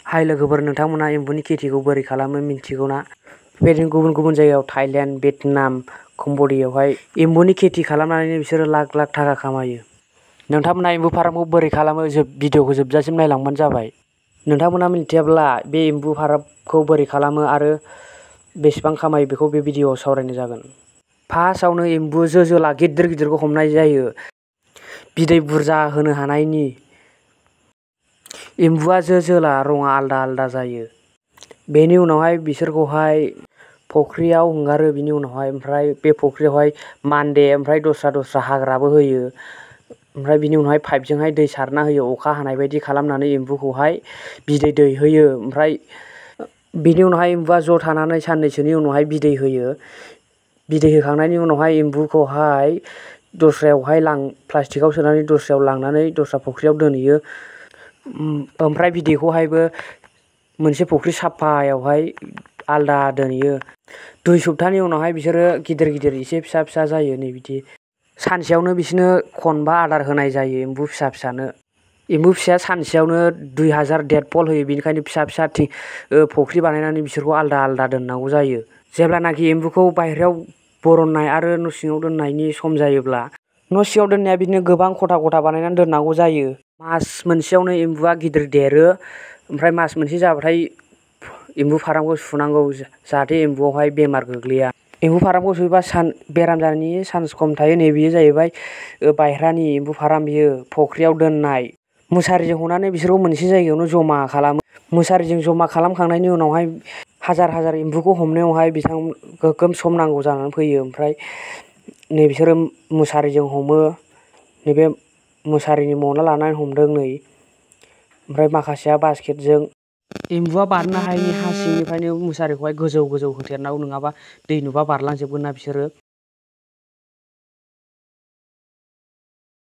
हाय लोगोफोर, नोंथांमोना एम्बुनि खेथिखौ बोरै खालामो मिन्थिगौ ना? बेबायदिनो गुबुन गुबुन जायगायाव थाइलेण्ड, भियेटनाम, कम्बोडियायावहाय एम्बुनि खेथि खालामनानै बिसोरो लाख लाख थाखा खामायो। नोंथांमोना एम्बु फार्मखौ बोरै खालामो भिडिअखौ जोबजासिम नायलांबानो जाबाय। नोंथांमोना मिन्थियाब्ला बे एम्बु फार्मखौ बोरै खालामो आरो बेसेबां खामायो बेखौ बे भिडिअआव सावरायनाय जागोन। फार्स्टआवनो एम्बु जोला गिदिर गिदिरखौ हमनाय जायो, बिदै बुरजा होनो हानायनि। एम्बुआ जोला रङा आलदा आलदा जायो। बेनि उनावहाय बिसोरखौहाय फुख्रियाव हगारो। बिनि उनावहाय ओमफ्राय बे फुख्रियावहाय मान्दे ओमफ्राय दस्रा हाग्राबो होयो। ओमफ्राय बिनि उनावहाय पाइपजोंहाय दै सारना होयो, अखा हानाय बायदि खालामनानै एम्बुखौहाय बिदै दैहोयो। ओमफ्राय बिनि उनावहाय एम्बुआ ज' थानानै साननैसोनि उनावहाय बिदै होयो। बिदै होखांनायनि उनावहाय एम्बुखौहाय दस्रायावहाय प्लास्टिकआव सोनानै दस्रायाव लांनानै दस्रा फुख्रियाव दोनहैयो। ओमफ्राय बिदैखौहायबो मोनसे फुख्रि साफायावहाय आलदा दोनहैयो। 2 सप्तानि उनावहाय बिसोरो गिदिर गिदिर एसे फिसा फिसा जायो। नै बिदि सानसेयावनो बिसोरनो खनबा आदार होनाय जायो एम्बु फिसानो। एम्बु फिसाया सानसेयावनो 2000 डेड बल होयो। बेनिखायनो फिसा फिसा फुख्रि बानायनानै बिसोरखौ आलदा आलदा दोननांगौ जायो। जेब्लानाखि एम्बुखौ बाहेरायाव बरननाय आरो न' सिङाव दोननायनि सम जायोब्ला न' सिङाव दोननाया बिदिनो गोबां खथा खथा बानायनानै दोननांगौ जायो। मास मोनसेयावनो एम्बुआ गिदिर देरो। ओमफ्राय मास मोनसे जाबाथाय एम्बु फार्मखौ सुनांगौ, जाहाथे एम्बुआवहाय बेमार गोग्लैया। एम्बु फार्मखौ सुयोबा बेराम जानायनि चान्स खम थायो। नैबेयो जाहैबाय बायह्रानि एम्बु फार्म, बियो फुख्रियाव दोननाय। मुसारिजों हनानै बिसोरखौ मोनसे जायगायावनो जमा खालामो। मुसारिजों जमा खालामखांनायनि उनावहाय हाजार एम्बुखौ हमनायावहाय गोगोम सम नांगौ जानानै फैयो। ओमफ्राय नै बिसोरो मुसारिजों हमो। नैबे मुसारिनि मना लानानै हमदों नै। ओमफ्राय माखासेया बास्केटजों। एम्बुआ बारनो हायैनि हा सिंनिफ्रायनो मुसारिखौहाय गोजौ होथेरनांगौ, नङाबा दै नुबा बारलांजोबगोन ना बिसोरो।